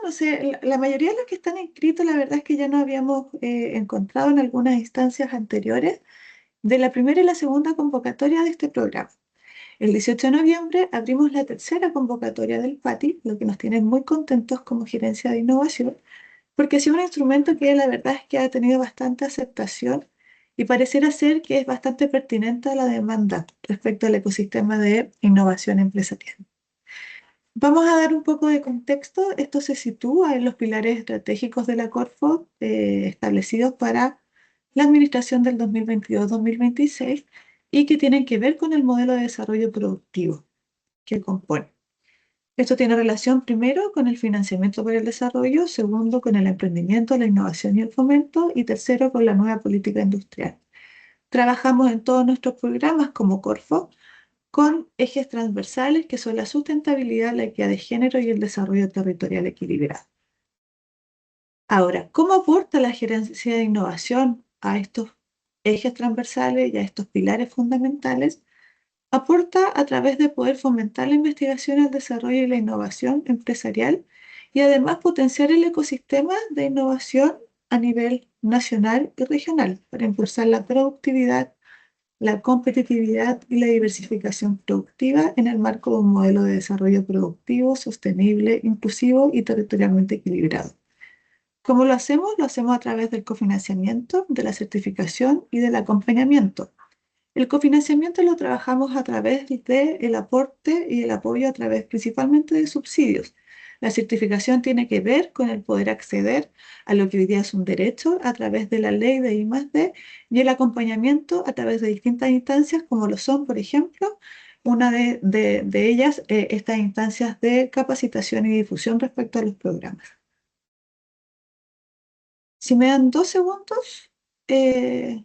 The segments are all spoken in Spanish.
no sé, la mayoría de los que están inscritos, la verdad es que ya nos habíamos encontrado en algunas instancias anteriores de la primera y la segunda convocatoria de este programa. El 18 de noviembre abrimos la tercera convocatoria del PATI, lo que nos tiene muy contentos como gerencia de innovación, porque ha sido un instrumento que la verdad es que ha tenido bastante aceptación y pareciera ser que es bastante pertinente a la demanda respecto al ecosistema de innovación empresarial. Vamos a dar un poco de contexto. Esto se sitúa en los pilares estratégicos de la Corfo establecidos para la administración del 2022-2026 y que tienen que ver con el modelo de desarrollo productivo que compone. Esto tiene relación primero con el financiamiento para el desarrollo, segundo con el emprendimiento, la innovación y el fomento y tercero con la nueva política industrial. Trabajamos en todos nuestros programas como Corfo con ejes transversales que son la sustentabilidad, la equidad de género y el desarrollo territorial equilibrado. Ahora, ¿cómo aporta la gerencia de innovación a estos ejes transversales y a estos pilares fundamentales? Aporta a través de poder fomentar la investigación, el desarrollo y la innovación empresarial y además potenciar el ecosistema de innovación a nivel nacional y regional para impulsar la productividad, la competitividad y la diversificación productiva en el marco de un modelo de desarrollo productivo, sostenible, inclusivo y territorialmente equilibrado. ¿Cómo lo hacemos? Lo hacemos a través del cofinanciamiento, de la certificación y del acompañamiento. El cofinanciamiento lo trabajamos a través del aporte y el apoyo a través principalmente de subsidios. La certificación tiene que ver con el poder acceder a lo que hoy día es un derecho a través de la ley de I+D y el acompañamiento a través de distintas instancias como lo son, por ejemplo, una de ellas, estas instancias de capacitación y difusión respecto a los programas. Si me dan 2 segundos, eh,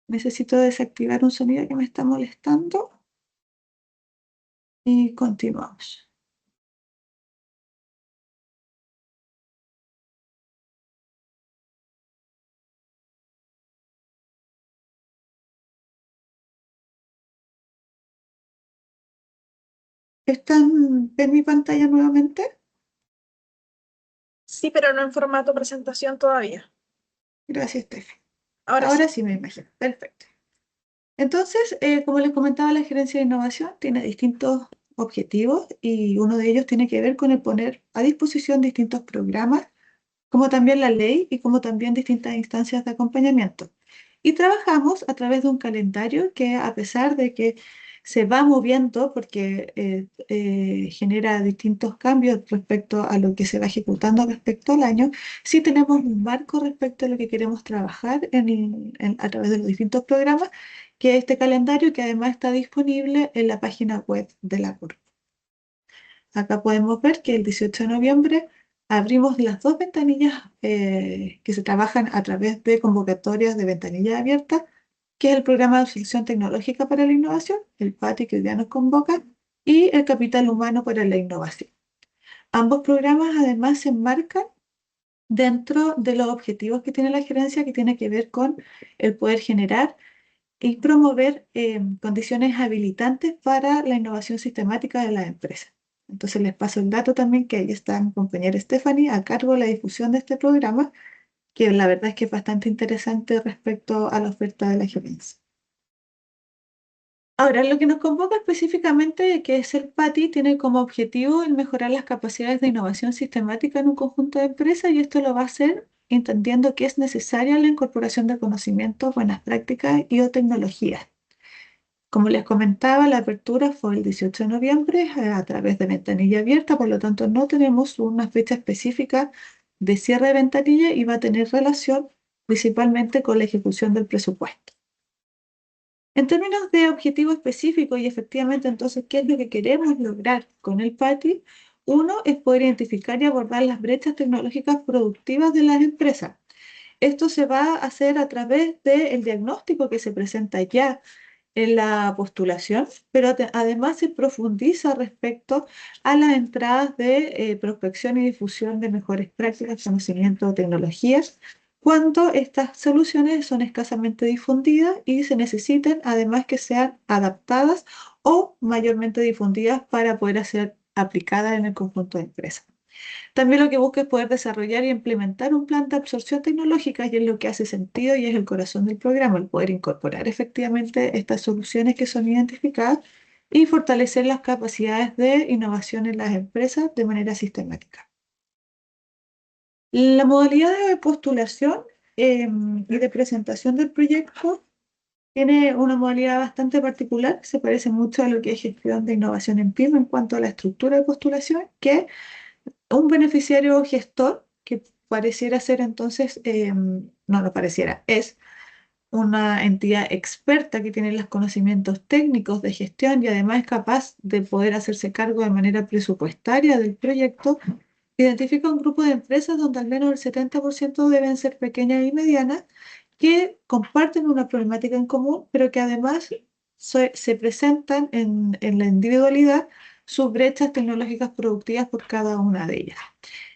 necesito desactivar un sonido que me está molestando. Y continuamos. ¿Están en mi pantalla nuevamente? Sí, pero no en formato presentación todavía. Gracias, Steffi. Ahora sí. Ahora sí me imagino. Perfecto. Entonces, como les comentaba, la gerencia de innovación tiene distintos objetivos y uno de ellos tiene que ver con el poner a disposición distintos programas, como también la ley y como también distintas instancias de acompañamiento. Y trabajamos a través de un calendario que a pesar de que se va moviendo porque genera distintos cambios respecto a lo que se va ejecutando respecto al año, sí tenemos un marco respecto a lo que queremos trabajar a través de los distintos programas, que es este calendario que además está disponible en la página web de la CURP. Acá podemos ver que el 18 de noviembre abrimos las 2 ventanillas que se trabajan a través de convocatorias de ventanilla abierta, que es el Programa de Selección Tecnológica para la Innovación, el PATI que hoy día nos convoca, y el Capital Humano para la Innovación. Ambos programas además se enmarcan dentro de los objetivos que tiene la gerencia, que tiene que ver con el poder generar y promover condiciones habilitantes para la innovación sistemática de las empresas. Entonces les paso el dato también que ahí está mi compañera Stephanie a cargo de la difusión de este programa, que la verdad es que es bastante interesante respecto a la oferta de la gerencia. Ahora, lo que nos convoca específicamente, que es el PATI, tiene como objetivo el mejorar las capacidades de innovación sistemática en un conjunto de empresas y esto lo va a hacer entendiendo que es necesaria la incorporación de conocimientos, buenas prácticas y o tecnologías. Como les comentaba, la apertura fue el 18 de noviembre a través de ventanilla abierta, por lo tanto no tenemos una fecha específica de cierre de ventanilla y va a tener relación principalmente con la ejecución del presupuesto. En términos de objetivo específico y efectivamente entonces, ¿qué es lo que queremos lograr con el PATI? Uno es poder identificar y abordar las brechas tecnológicas productivas de las empresas. Esto se va a hacer a través del diagnóstico que se presenta ya en la postulación, pero además se profundiza respecto a las entradas de prospección y difusión de mejores prácticas, conocimiento, tecnologías, cuando estas soluciones son escasamente difundidas y se necesiten además que sean adaptadas o mayormente difundidas para poder ser aplicadas en el conjunto de empresas. También lo que busca es poder desarrollar y implementar un plan de absorción tecnológica y es lo que hace sentido y es el corazón del programa, el poder incorporar efectivamente estas soluciones que son identificadas y fortalecer las capacidades de innovación en las empresas de manera sistemática. La modalidad de postulación y de presentación del proyecto tiene una modalidad bastante particular, se parece mucho a lo que es gestión de innovación en PYME en cuanto a la estructura de postulación, que un beneficiario gestor, que pareciera ser entonces, no pareciera, es una entidad experta que tiene los conocimientos técnicos de gestión y además es capaz de poder hacerse cargo de manera presupuestaria del proyecto. Identifica un grupo de empresas donde al menos el 70% deben ser pequeñas y medianas que comparten una problemática en común, pero que además se presentan en la individualidad sus brechas tecnológicas productivas por cada una de ellas.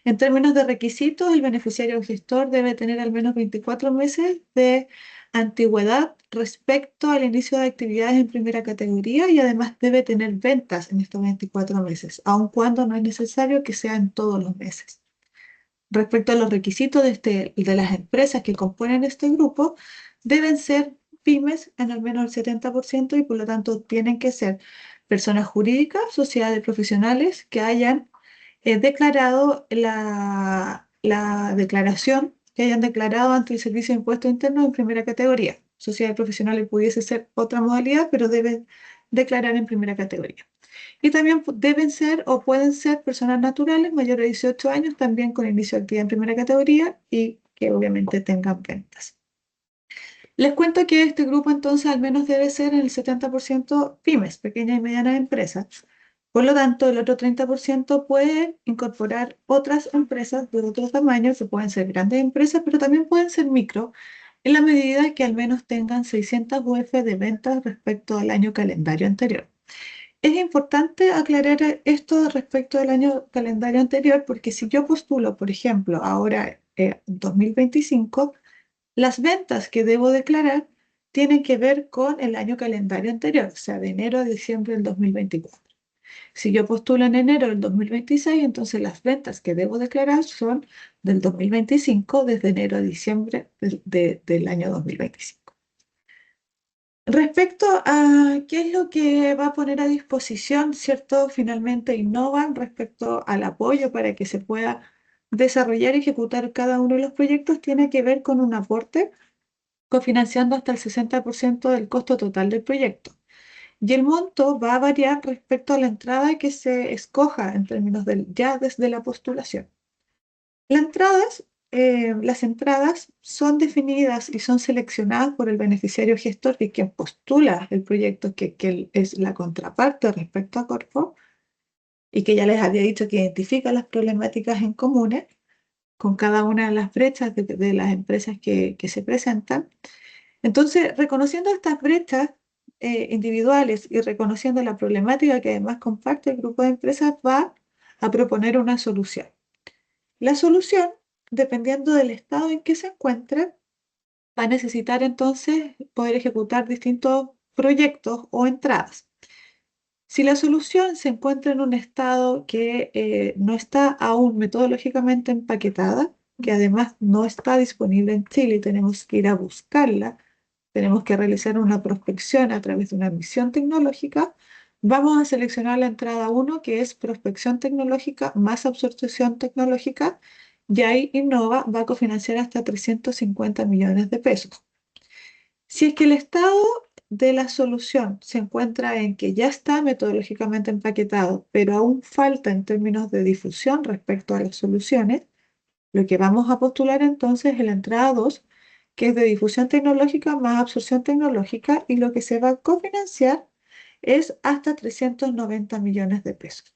En términos de requisitos, el beneficiario gestor debe tener al menos 24 meses de antigüedad respecto al inicio de actividades en primera categoría y además debe tener ventas en estos 24 meses, aun cuando no es necesario que sean todos los meses. Respecto a los requisitos de las empresas que componen este grupo, deben ser pymes en al menos el 70% y por lo tanto tienen que ser personas jurídicas, sociedades de profesionales que hayan declarado la declaración, que hayan declarado ante el Servicio de Impuestos Internos en primera categoría. Sociedades profesionales pudiese ser otra modalidad, pero deben declarar en primera categoría. Y también deben ser o pueden ser personas naturales mayores de 18 años, también con inicio de actividad en primera categoría y que obviamente tengan ventas. Les cuento que este grupo entonces al menos debe ser en el 70% pymes, pequeñas y medianas empresas. Por lo tanto, el otro 30% puede incorporar otras empresas de otro tamaño, que pueden ser grandes empresas, pero también pueden ser micro, en la medida que al menos tengan 600 UF de ventas respecto al año calendario anterior. Es importante aclarar esto respecto del año calendario anterior, porque si yo postulo, por ejemplo, ahora 2025, las ventas que debo declarar tienen que ver con el año calendario anterior, o sea, de enero a diciembre del 2024. Si yo postulo en enero del 2026, entonces las ventas que debo declarar son del 2025, desde enero a diciembre del año 2025. Respecto a qué es lo que va a poner a disposición, ¿cierto? Finalmente Innovan respecto al apoyo para que se pueda desarrollar y ejecutar cada uno de los proyectos, tiene que ver con un aporte cofinanciando hasta el 60% del costo total del proyecto. Y el monto va a variar respecto a la entrada que se escoja en términos ya desde la postulación. Las entradas son definidas y son seleccionadas por el beneficiario gestor, que es quien postula el proyecto, que es la contraparte respecto a Corfo, y que ya les había dicho que identifica las problemáticas en comunes con cada una de las brechas de las empresas que se presentan. Entonces, reconociendo estas brechas individuales y reconociendo la problemática que además comparte el grupo de empresas, va a proponer una solución. La solución, dependiendo del estado en que se encuentre, va a necesitar entonces poder ejecutar distintos proyectos o entradas. Si la solución se encuentra en un estado que no está aún metodológicamente empaquetada, que además no está disponible en Chile y tenemos que ir a buscarla, tenemos que realizar una prospección a través de una misión tecnológica, vamos a seleccionar la entrada 1, que es prospección tecnológica más absorción tecnológica, y ahí Innova va a cofinanciar hasta 350 millones de pesos. Si es que el estado de la solución se encuentra en que ya está metodológicamente empaquetado, pero aún falta en términos de difusión respecto a las soluciones, lo que vamos a postular entonces es la entrada 2, que es de difusión tecnológica más absorción tecnológica, y lo que se va a cofinanciar es hasta 390 millones de pesos.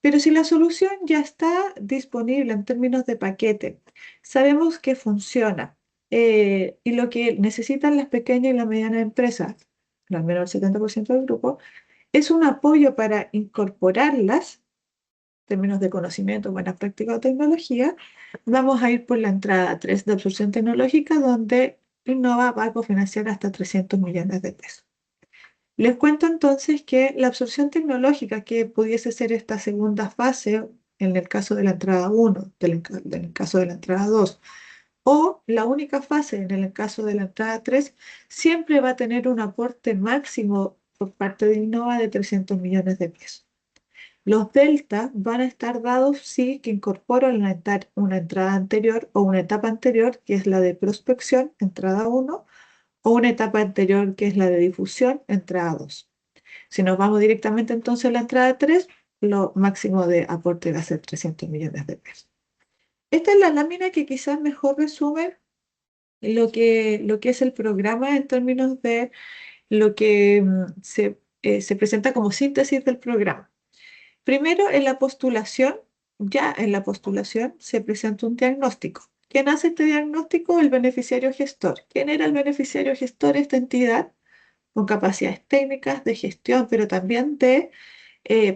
Pero si la solución ya está disponible en términos de paquete, sabemos que funciona y lo que necesitan las pequeñas y las medianas empresas, al menos el 70% del grupo, es un apoyo para incorporarlas en términos de conocimiento, buenas prácticas o tecnología. Vamos a ir por la entrada 3 de absorción tecnológica, donde Innova va a cofinanciar hasta 300 millones de pesos. Les cuento entonces que la absorción tecnológica, que pudiese ser esta segunda fase en el caso de la entrada 1, en el caso de la entrada 2, o la única fase en el caso de la entrada 3, siempre va a tener un aporte máximo por parte de Innova de 300 millones de pesos. Los deltas van a estar dados si que incorporan una entrada anterior o una etapa anterior, que es la de prospección, entrada 1, o una etapa anterior, que es la de difusión, entrada 2. Si nos vamos directamente entonces a la entrada 3, lo máximo de aporte va a ser 300 millones de pesos. Esta es la lámina que quizás mejor resume lo que es el programa en términos de lo que se presenta como síntesis del programa. Primero, ya en la postulación se presenta un diagnóstico. ¿Quién hace este diagnóstico? El beneficiario gestor. ¿Quién era el beneficiario gestor? Esta entidad con capacidades técnicas de gestión, pero también de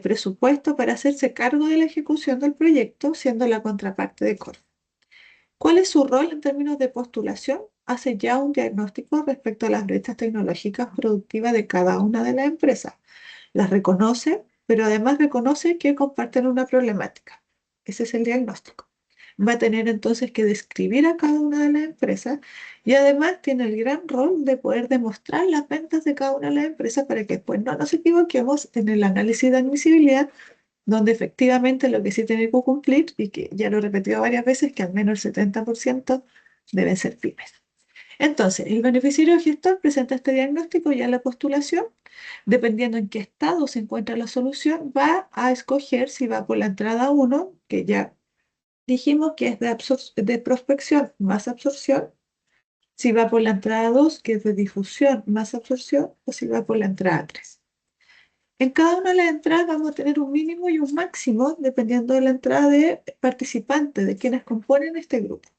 presupuesto para hacerse cargo de la ejecución del proyecto, siendo la contraparte de Corfo. ¿Cuál es su rol en términos de postulación? Hace ya un diagnóstico respecto a las brechas tecnológicas productivas de cada una de las empresas. Las reconoce, pero además reconoce que comparten una problemática. Ese es el diagnóstico. Va a tener entonces que describir a cada una de las empresas y además tiene el gran rol de poder demostrar las ventas de cada una de las empresas para que después no nos equivoquemos en el análisis de admisibilidad, donde efectivamente lo que sí tiene que cumplir, y que ya lo he repetido varias veces, que al menos el 70% deben ser pymes. Entonces, el beneficiario gestor presenta este diagnóstico ya en la postulación. Dependiendo en qué estado se encuentra la solución, va a escoger si va por la entrada 1, que ya dijimos que es de prospección más absorción, si va por la entrada 2, que es de difusión más absorción, o si va por la entrada 3. En cada una de las entradas vamos a tener un mínimo y un máximo, dependiendo de la entrada de participantes, de quienes componen este grupo.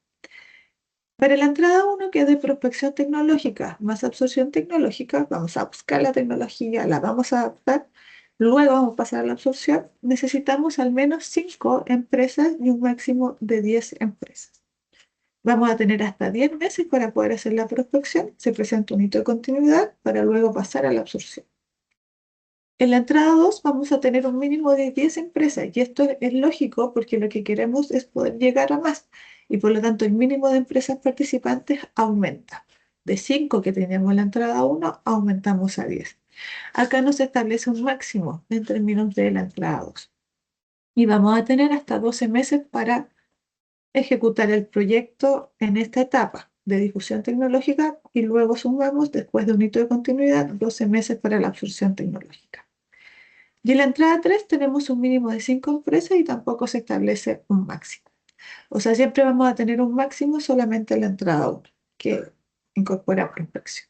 Para la entrada 1, que es de prospección tecnológica más absorción tecnológica, vamos a buscar la tecnología, la vamos a adaptar, luego vamos a pasar a la absorción. Necesitamos al menos 5 empresas y un máximo de 10 empresas. Vamos a tener hasta 10 meses para poder hacer la prospección. Se presenta un hito de continuidad para luego pasar a la absorción. En la entrada 2 vamos a tener un mínimo de 10 empresas y esto es lógico porque lo que queremos es poder llegar a más y por lo tanto el mínimo de empresas participantes aumenta. De 5 que teníamos en la entrada 1 aumentamos a 10. Acá nos establece un máximo en términos de la entrada 2 y vamos a tener hasta 12 meses para ejecutar el proyecto en esta etapa de difusión tecnológica y luego sumamos, después de un hito de continuidad, 12 meses para la absorción tecnológica. Y en la entrada 3 tenemos un mínimo de 5 empresas y tampoco se establece un máximo. O sea, siempre vamos a tener un máximo solamente en la entrada 1, que incorpora prospección.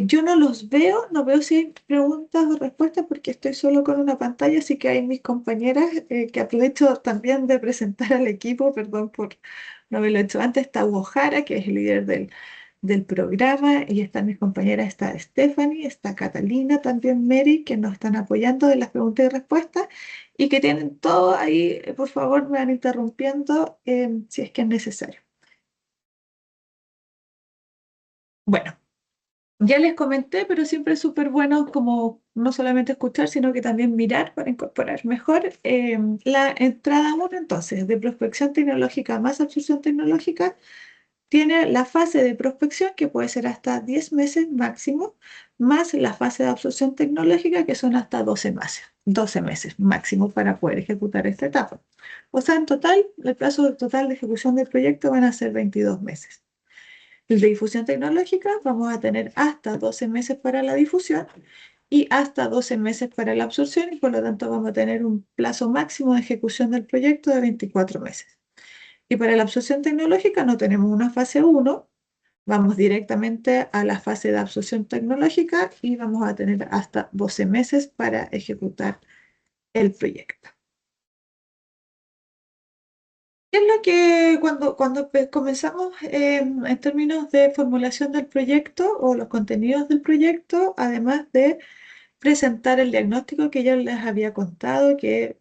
Yo no los veo, no veo si hay preguntas o respuestas porque estoy solo con una pantalla, así que hay mis compañeras que aprovecho también de presentar al equipo, perdón por no haberlo hecho antes. Está Hugo Jara, que es el líder del programa, y están mis compañeras, está Stephanie, está Catalina, también Mary, que nos están apoyando en las preguntas y respuestas, y que tienen todo ahí. Por favor, me van interrumpiendo si es que es necesario. Bueno. Ya les comenté, pero siempre es súper bueno como no solamente escuchar, sino que también mirar para incorporar mejor. La entrada 1, entonces, de prospección tecnológica más absorción tecnológica, tiene la fase de prospección, que puede ser hasta 10 meses máximo, más la fase de absorción tecnológica, que son hasta 12 meses máximo para poder ejecutar esta etapa. O sea, en total, el plazo total de ejecución del proyecto van a ser 22 meses. El de difusión tecnológica, vamos a tener hasta 12 meses para la difusión y hasta 12 meses para la absorción, y por lo tanto vamos a tener un plazo máximo de ejecución del proyecto de 24 meses. Y para la absorción tecnológica no tenemos una fase 1, vamos directamente a la fase de absorción tecnológica y vamos a tener hasta 12 meses para ejecutar el proyecto. ¿Qué es lo que cuando comenzamos en términos de formulación del proyecto o los contenidos del proyecto, además de presentar el diagnóstico que ya les había contado, que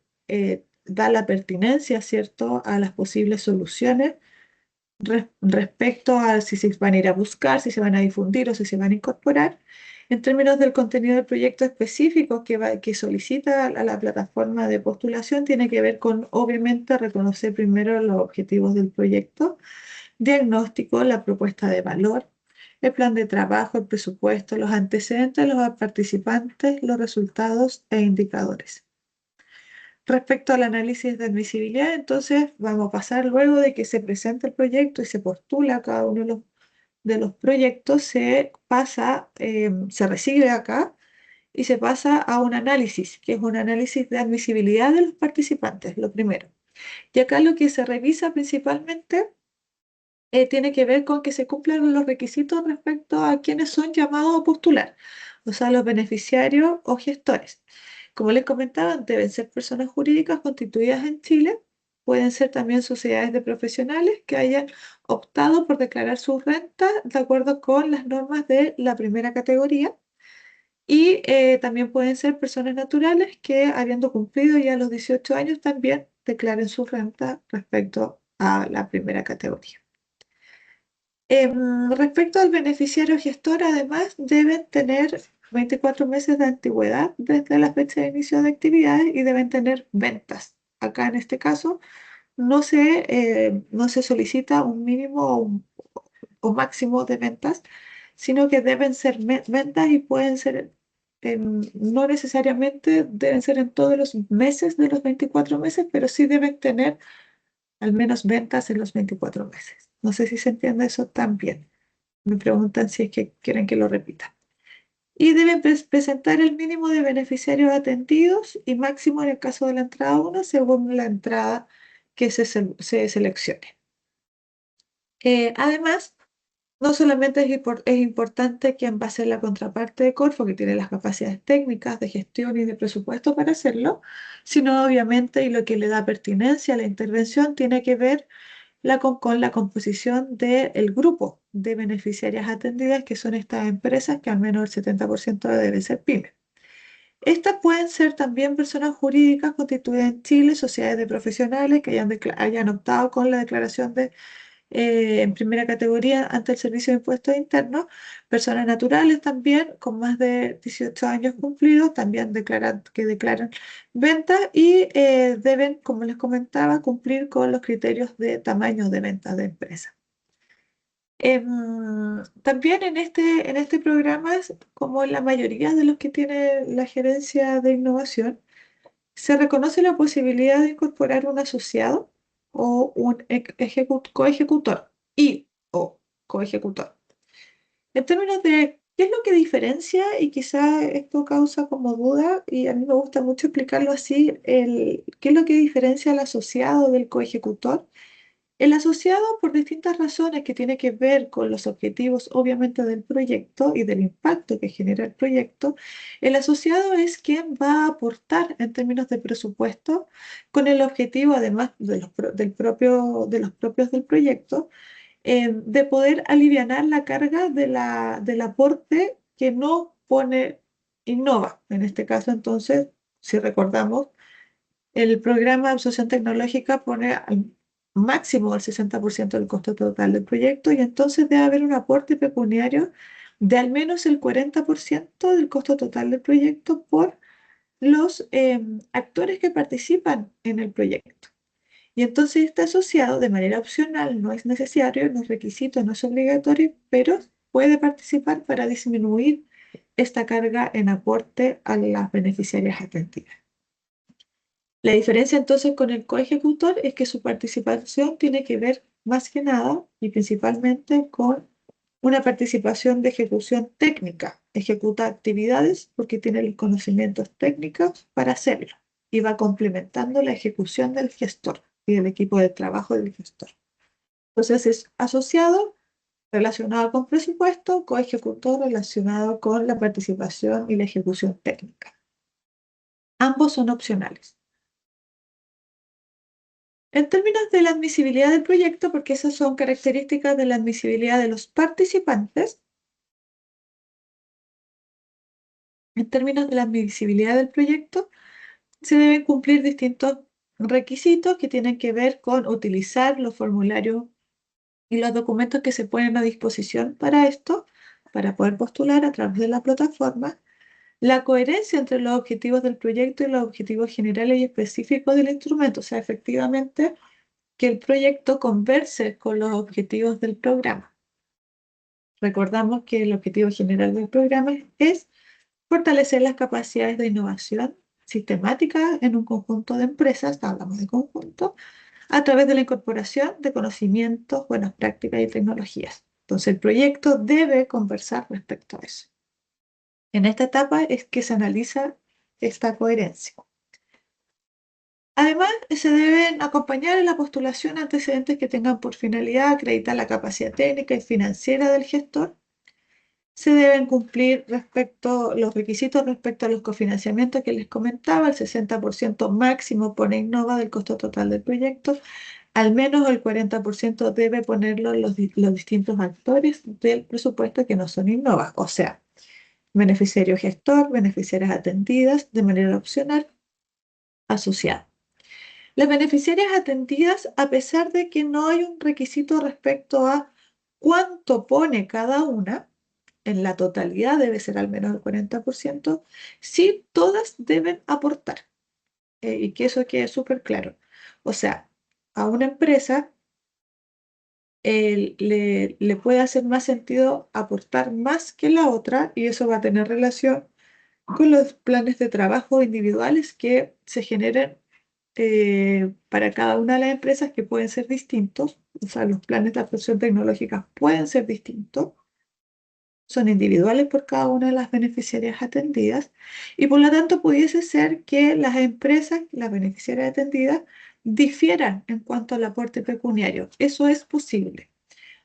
da la pertinencia, ¿cierto?, a las posibles soluciones respecto a si se van a ir a buscar, si se van a difundir o si se van a incorporar? En términos del contenido del proyecto específico que solicita a la plataforma de postulación, tiene que ver con, obviamente, reconocer primero los objetivos del proyecto, diagnóstico, la propuesta de valor, el plan de trabajo, el presupuesto, los antecedentes de los participantes, los resultados e indicadores. Respecto al análisis de admisibilidad, entonces vamos a pasar luego de que se presenta el proyecto y se postula cada uno de los proyectos, se recibe acá y se pasa a un análisis, que es un análisis de admisibilidad de los participantes, lo primero. Y acá lo que se revisa principalmente tiene que ver con que se cumplan los requisitos respecto a quienes son llamados a postular, o sea, los beneficiarios o gestores. Como les comentaba, deben ser personas jurídicas constituidas en Chile, pueden ser también sociedades de profesionales que hayan optado por declarar sus rentas de acuerdo con las normas de la primera categoría. Y también pueden ser personas naturales que, habiendo cumplido ya los 18 años, también declaren su renta respecto a la primera categoría. Respecto al beneficiario gestor, además, deben tener 24 meses de antigüedad desde la fecha de inicio de actividades y deben tener ventas. Acá en este caso no se solicita un mínimo o máximo de ventas, sino que deben ser ventas y pueden ser, no necesariamente deben ser en todos los meses de los 24 meses, pero sí deben tener al menos ventas en los 24 meses. No sé si se entiende eso también. Me preguntan si es que quieren que lo repita. Y deben presentar el mínimo de beneficiarios atendidos y máximo en el caso de la entrada 1 según la entrada que se seleccione. Además, no solamente es importante quien va a ser la contraparte de Corfo, que tiene las capacidades técnicas de gestión y de presupuesto para hacerlo, sino obviamente, y lo que le da pertinencia a la intervención, tiene que ver con la composición del grupo de beneficiarias atendidas, que son estas empresas, que al menos el 70% deben ser pymes. Estas pueden ser también personas jurídicas constituidas en Chile, sociedades de profesionales que hayan optado con la declaración en primera categoría ante el Servicio de Impuestos Internos, personas naturales también con más de 18 años cumplidos, también que declaran ventas y deben, como les comentaba, cumplir con los criterios de tamaño de ventas de empresa. También en este programa, como en la mayoría de los que tiene la gerencia de innovación, se reconoce la posibilidad de incorporar un asociado o un coejecutor y o coejecutor. En términos de qué es lo que diferencia, y quizá esto causa como duda, y a mí me gusta mucho explicarlo así, qué es lo que diferencia al asociado del coejecutor. El asociado, por distintas razones que tiene que ver con los objetivos, obviamente, del proyecto y del impacto que genera el proyecto, el asociado es quien va a aportar en términos de presupuesto con el objetivo, además de los propios del proyecto, de poder alivianar la carga del aporte que no pone Innova. En este caso, entonces, si recordamos, el programa de absorción tecnológica pone al máximo el 60% del costo total del proyecto y entonces debe haber un aporte pecuniario de al menos el 40% del costo total del proyecto por los actores que participan en el proyecto. Y entonces está asociado de manera opcional, no es necesario, no es requisito, no es obligatorio, pero puede participar para disminuir esta carga en aporte a las beneficiarias atendidas. La diferencia entonces con el coejecutor es que su participación tiene que ver más que nada y principalmente con una participación de ejecución técnica. Ejecuta actividades porque tiene los conocimientos técnicos para hacerlo y va complementando la ejecución del gestor y del equipo de trabajo del gestor. Entonces es asociado relacionado con presupuesto, coejecutor relacionado con la participación y la ejecución técnica. Ambos son opcionales. En términos de la admisibilidad del proyecto, porque esas son características de la admisibilidad de los participantes, en términos de la admisibilidad del proyecto, se deben cumplir distintos requisitos que tienen que ver con utilizar los formularios y los documentos que se ponen a disposición para esto, para poder postular a través de la plataforma, la coherencia entre los objetivos del proyecto y los objetivos generales y específicos del instrumento, o sea, efectivamente que el proyecto converse con los objetivos del programa. Recordamos que el objetivo general del programa es fortalecer las capacidades de innovación sistemática en un conjunto de empresas, hablamos de conjunto, a través de la incorporación de conocimientos, buenas prácticas y tecnologías. Entonces, el proyecto debe conversar respecto a eso. En esta etapa es que se analiza esta coherencia. Además, se deben acompañar en la postulación antecedentes que tengan por finalidad acreditar la capacidad técnica y financiera del gestor. Se deben cumplir los requisitos respecto a los cofinanciamientos que les comentaba, el 60% máximo pone Innova del costo total del proyecto, al menos el 40% debe ponerlo los distintos actores del presupuesto que no son Innova, o sea, beneficiario gestor, beneficiarias atendidas de manera opcional, asociado. Las beneficiarias atendidas, a pesar de que no hay un requisito respecto a cuánto pone cada una, en la totalidad debe ser al menos el 40%, sí todas deben aportar. Y que eso quede súper claro. O sea, a una empresa le puede hacer más sentido aportar más que la otra y eso va a tener relación con los planes de trabajo individuales que se generen para cada una de las empresas que pueden ser distintos. O sea, los planes de adopción tecnológica pueden ser distintos, son individuales por cada una de las beneficiarias atendidas y por lo tanto pudiese ser que las empresas, las beneficiarias atendidas, difieran en cuanto al aporte pecuniario. Eso es posible.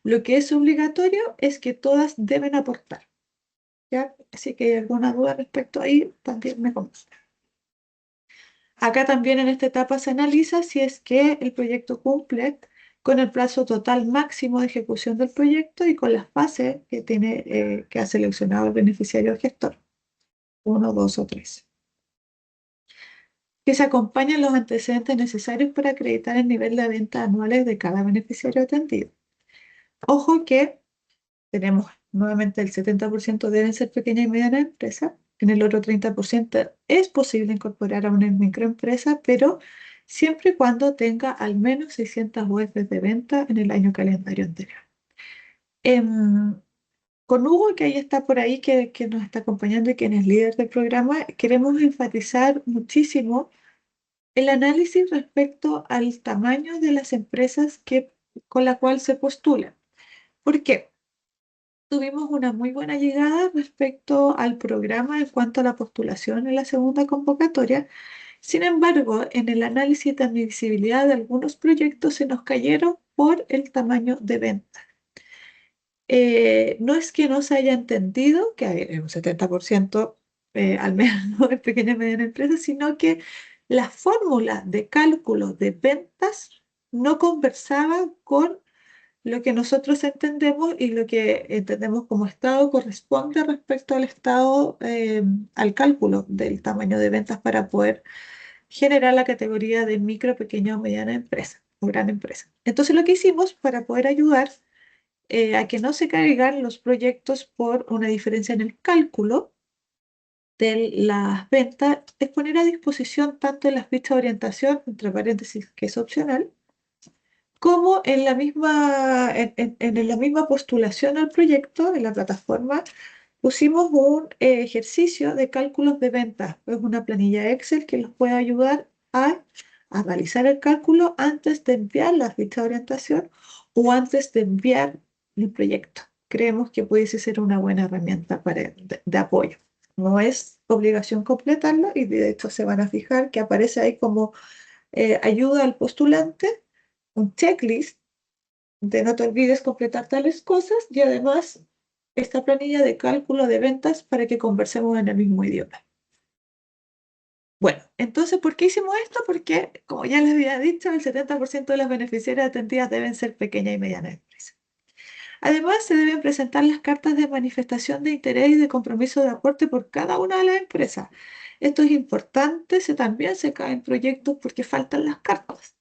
Lo que es obligatorio es que todas deben aportar. ¿Ya? Así que hay alguna duda respecto ahí, también me comenta. Acá también en esta etapa se analiza si es que el proyecto cumple con el plazo total máximo de ejecución del proyecto y con las fases que ha seleccionado el beneficiario gestor, uno, dos o tres. Que se acompañen los antecedentes necesarios para acreditar el nivel de ventas anuales de cada beneficiario atendido. Ojo que tenemos nuevamente el 70% deben ser pequeñas y medianas empresas. En el otro 30% es posible incorporar a una microempresa, pero siempre y cuando tenga al menos 600 UFs de venta en el año calendario anterior. Con Hugo, que ahí está por ahí, que nos está acompañando y quien es líder del programa, queremos enfatizar muchísimo el análisis respecto al tamaño de las empresas con la cual se postula. ¿Por qué? Tuvimos una muy buena llegada respecto al programa en cuanto a la postulación en la segunda convocatoria. Sin embargo, en el análisis de admisibilidad de algunos proyectos se nos cayeron por el tamaño de venta. No es que no se haya entendido que hay un 70% al menos en pequeñas y medianas empresas, sino que la fórmula de cálculo de ventas no conversaba con lo que nosotros entendemos y lo que entendemos como estado corresponde respecto al estado, al cálculo del tamaño de ventas para poder generar la categoría de micro, pequeña o mediana empresa o gran empresa. Entonces lo que hicimos para poder ayudar a que no se caigan los proyectos por una diferencia en el cálculo de las ventas es poner a disposición tanto en las fichas de orientación, entre paréntesis, que es opcional, como en la misma postulación al proyecto, en la plataforma, pusimos un ejercicio de cálculos de ventas. Es una planilla Excel que los puede ayudar a realizar el cálculo antes de enviar la ficha de orientación o antes de enviar el proyecto. Creemos que pudiese ser una buena herramienta de apoyo. No es obligación completarlo y de hecho se van a fijar que aparece ahí como ayuda al postulante, un checklist de no te olvides completar tales cosas y además esta planilla de cálculo de ventas para que conversemos en el mismo idioma. Bueno, entonces, ¿por qué hicimos esto? Porque, como ya les había dicho, el 70% de las beneficiarias atendidas deben ser pequeñas y medianas empresas. Además, se deben presentar las cartas de manifestación de interés y de compromiso de aporte por cada una de las empresas. Esto es importante, también se caen proyectos porque faltan las cartas.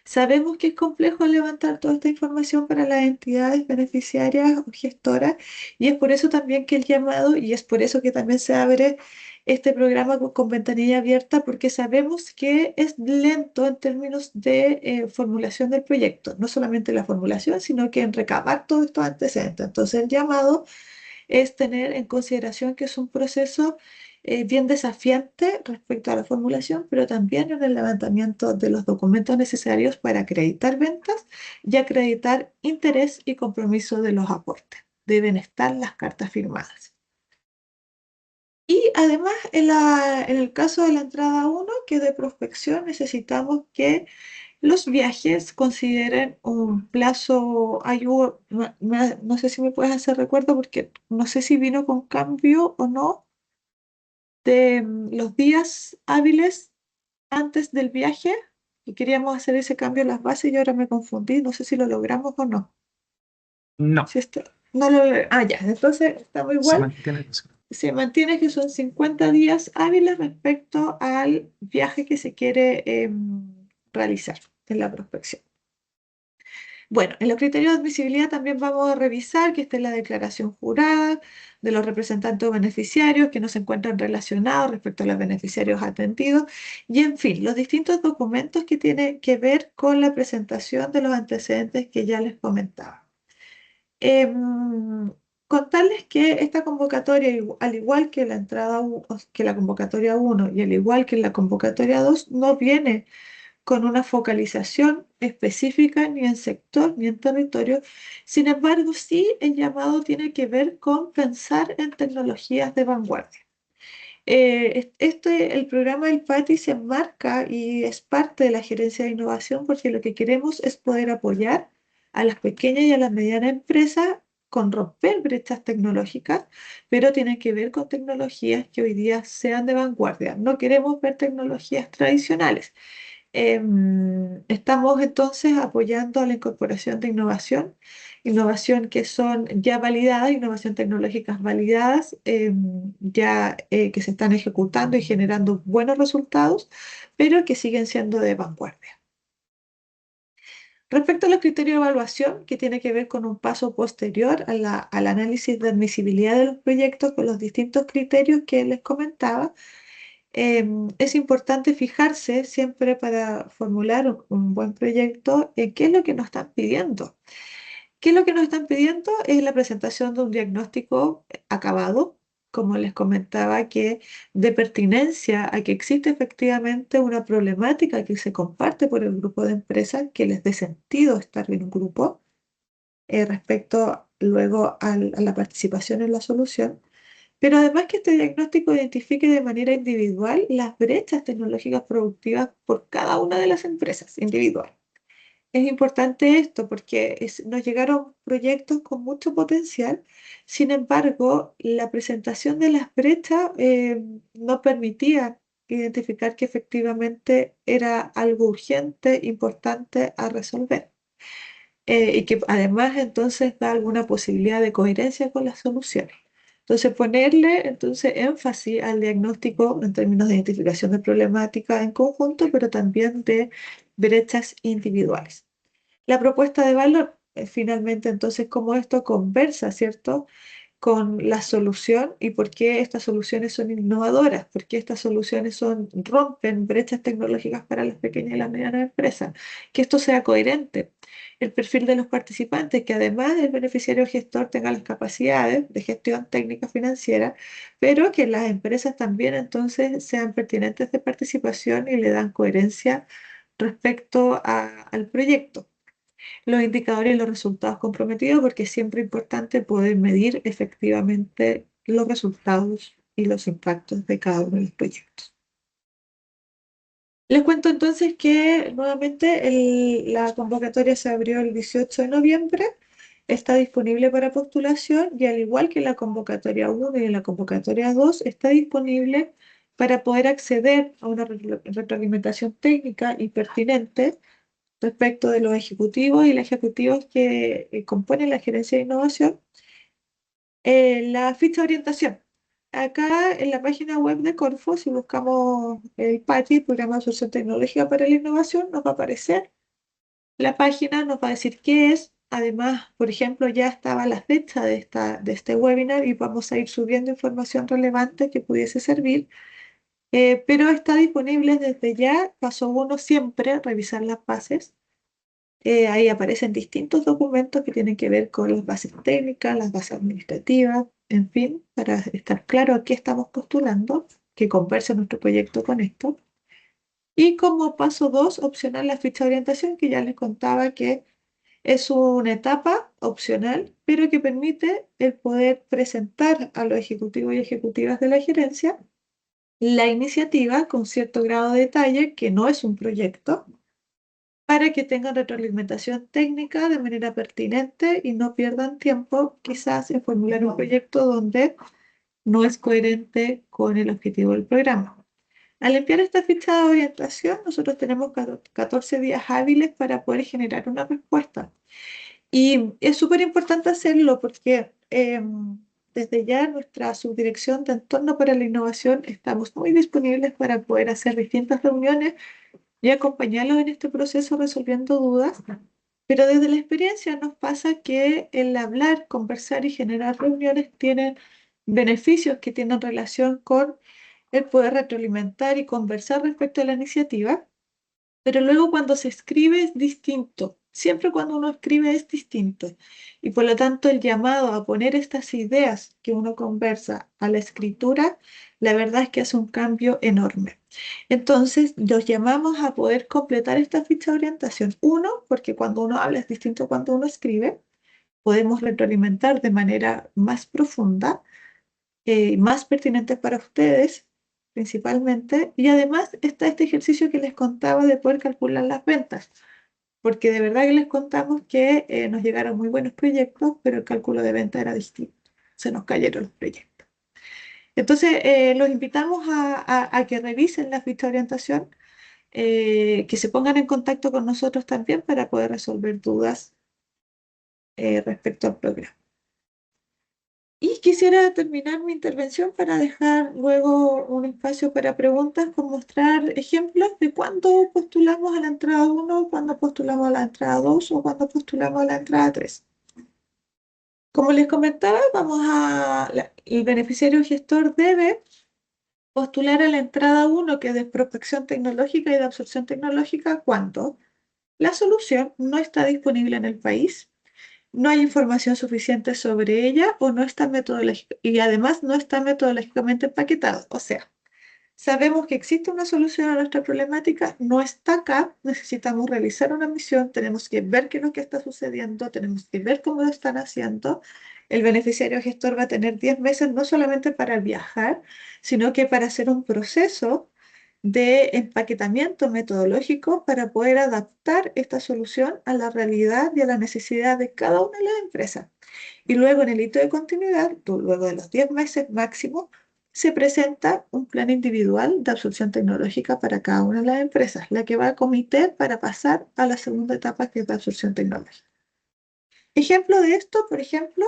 Sabemos que es complejo levantar toda esta información para las entidades beneficiarias o gestoras y es por eso también que el llamado y es por eso que también se abre este programa con ventanilla abierta porque sabemos que es lento en términos de formulación del proyecto, no solamente la formulación, sino que en recabar todos estos antecedentes. Entonces el llamado es tener en consideración que es un proceso bien desafiante respecto a la formulación, pero también en el levantamiento de los documentos necesarios para acreditar ventas y acreditar interés y compromiso de los aportes. Deben estar las cartas firmadas. Y además, en el caso de la entrada uno, que es de prospección, necesitamos que los viajes consideren un plazo, no sé si me puedes hacer recuerdo porque no sé si vino con cambio o no de los días hábiles antes del viaje y queríamos hacer ese cambio en las bases y ahora me confundí, no sé si lo logramos o no. No, Si no ya, entonces estamos se igual. mantiene eso. Se mantiene que son 50 días hábiles respecto al viaje que se quiere realizar en la prospección. Bueno, en los criterios de admisibilidad también vamos a revisar que esté la declaración jurada de los representantes o beneficiarios que no se encuentran relacionados respecto a los beneficiarios atendidos y, en fin, los distintos documentos que tienen que ver con la presentación de los antecedentes que ya les comentaba. Em, Contarles que esta convocatoria, al igual que la que la convocatoria uno y al igual que la convocatoria 2, no viene con una focalización específica ni en sector ni en territorio. Sin embargo, sí el llamado tiene que ver con pensar en tecnologías de vanguardia. El programa del PATI se enmarca y es parte de la gerencia de innovación porque lo que queremos es poder apoyar a las pequeñas y a las medianas empresas con romper brechas tecnológicas, pero tienen que ver con tecnologías que hoy día sean de vanguardia. No queremos ver tecnologías tradicionales. Estamos entonces apoyando a la incorporación de innovación que son ya validadas, innovación tecnológicas validadas, ya que se están ejecutando y generando buenos resultados, pero que siguen siendo de vanguardia. Respecto a los criterios de evaluación, que tiene que ver con un paso posterior al análisis de admisibilidad de los proyectos con los distintos criterios que les comentaba, es importante fijarse siempre para formular un buen proyecto en qué es lo que nos están pidiendo. ¿Qué es lo que nos están pidiendo? Es la presentación de un diagnóstico acabado, como les comentaba, que de pertinencia a que existe efectivamente una problemática que se comparte por el grupo de empresas, que les dé sentido estar en un grupo respecto luego a la participación en la solución. Pero además que este diagnóstico identifique de manera individual las brechas tecnológicas productivas por cada una de las empresas individual. Es importante esto porque nos llegaron proyectos con mucho potencial, sin embargo, la presentación de las brechas no permitía identificar que efectivamente era algo urgente, importante a resolver. Y que además entonces da alguna posibilidad de coherencia con las soluciones. Entonces, ponerle entonces énfasis al diagnóstico en términos de identificación de problemática en conjunto, pero también de brechas individuales. La propuesta de valor, finalmente, entonces, cómo esto conversa, ¿cierto?, con la solución y por qué estas soluciones son innovadoras, por qué estas soluciones rompen brechas tecnológicas para las pequeñas y las medianas empresas, que esto sea coherente. El perfil de los participantes, que además del beneficiario gestor tenga las capacidades de gestión técnica financiera, pero que las empresas también entonces sean pertinentes de participación y le dan coherencia respecto al proyecto, los indicadores y los resultados comprometidos, porque es siempre importante poder medir efectivamente los resultados y los impactos de cada uno de los proyectos. Les cuento entonces que nuevamente la convocatoria se abrió el 18 de noviembre, está disponible para postulación y al igual que la convocatoria 1 y la convocatoria 2, está disponible para poder acceder a una retroalimentación técnica y pertinente respecto de los ejecutivos y las ejecutivas que componen la gerencia de innovación, la ficha de orientación. Acá en la página web de Corfo, si buscamos el PATI, Programa de Asociación Tecnológica para la Innovación, nos va a aparecer La página nos va a decir qué es. Además, por ejemplo, ya estaba la fecha de este webinar y vamos a ir subiendo información relevante que pudiese servir. Pero está disponible desde ya, paso uno siempre, revisar las bases. Ahí aparecen distintos documentos que tienen que ver con las bases técnicas, las bases administrativas, en fin, para estar claro a qué estamos postulando, que converse nuestro proyecto con esto. Y como paso dos, opcional la ficha de orientación, que ya les contaba que es una etapa opcional, pero que permite el poder presentar a los ejecutivos y ejecutivas de la gerencia la iniciativa con cierto grado de detalle, que no es un proyecto, para que tengan retroalimentación técnica de manera pertinente y no pierdan tiempo quizás en formular un proyecto donde no es coherente con el objetivo del programa. Al enviar esta ficha de orientación, nosotros tenemos 14 días hábiles para poder generar una respuesta. Y es súper importante hacerlo porque desde ya nuestra subdirección de Entorno para la Innovación estamos muy disponibles para poder hacer distintas reuniones y acompañarlos en este proceso resolviendo dudas. Pero desde la experiencia nos pasa que el hablar, conversar y generar reuniones tienen beneficios que tienen relación con el poder retroalimentar y conversar respecto a la iniciativa, pero luego cuando se escribe es distinto. Siempre cuando uno escribe es distinto. Y por lo tanto el llamado a poner estas ideas que uno conversa a la escritura, la verdad es que hace un cambio enorme. Entonces los llamamos a poder completar esta ficha de orientación. Uno, porque cuando uno habla es distinto a cuando uno escribe. Podemos retroalimentar de manera más profunda, más pertinentes para ustedes, principalmente. Y además está este ejercicio que les contaba de poder calcular las ventas, porque de verdad que les contamos que nos llegaron muy buenos proyectos, pero el cálculo de venta era distinto. Se nos cayeron los proyectos. Entonces, los invitamos a que revisen la ficha de orientación, que se pongan en contacto con nosotros también para poder resolver dudas respecto al programa. Y quisiera terminar mi intervención para dejar luego un espacio para preguntas con mostrar ejemplos de cuándo postulamos a la entrada 1, cuándo postulamos a la entrada 2 o cuándo postulamos a la entrada 3. Como les comentaba, el beneficiario gestor debe postular a la entrada 1, que es de prospección tecnológica y de absorción tecnológica, cuando la solución no está disponible en el país, no hay información suficiente sobre ella o no está metodológica y además no está metodológicamente empaquetado. O sea, sabemos que existe una solución a nuestra problemática, no está acá, necesitamos realizar una misión, tenemos que ver qué es lo que está sucediendo, tenemos que ver cómo lo están haciendo. El beneficiario gestor va a tener 10 meses no solamente para viajar, sino que para hacer un proceso de empaquetamiento metodológico para poder adaptar esta solución a la realidad y a la necesidad de cada una de las empresas. Y luego en el hito de continuidad, luego de los 10 meses máximo, se presenta un plan individual de absorción tecnológica para cada una de las empresas, la que va a comité para pasar a la segunda etapa, que es de absorción tecnológica. Ejemplo de esto, por ejemplo,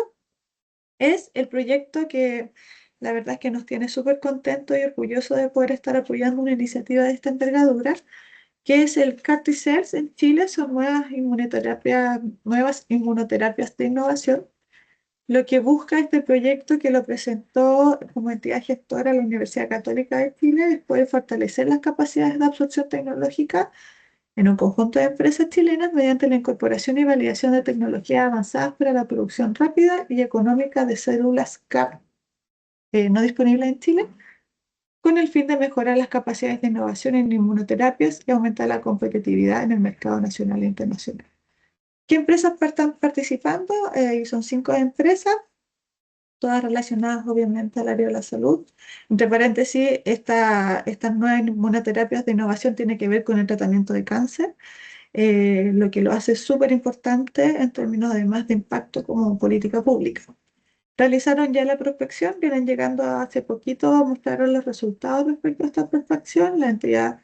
es el proyecto que la verdad es que nos tiene súper contentos y orgullosos de poder estar apoyando una iniciativa de esta envergadura, que es el CAR-T-cells en Chile. Son nuevas inmunoterapias de innovación. Lo que busca este proyecto, que lo presentó como entidad gestora la Universidad Católica de Chile, es poder fortalecer las capacidades de absorción tecnológica en un conjunto de empresas chilenas mediante la incorporación y validación de tecnologías avanzadas para la producción rápida y económica de células CAR no disponibles en Chile, con el fin de mejorar las capacidades de innovación en inmunoterapias y aumentar la competitividad en el mercado nacional e internacional. ¿Qué empresas están participando? Son 5 empresas, todas relacionadas obviamente al área de la salud. Entre paréntesis, estas nuevas inmunoterapias de innovación tienen que ver con el tratamiento de cáncer, lo que lo hace súper importante en términos además de impacto como política pública. Realizaron ya la prospección, vienen llegando hace poquito, mostraron los resultados respecto a esta prospección. La entidad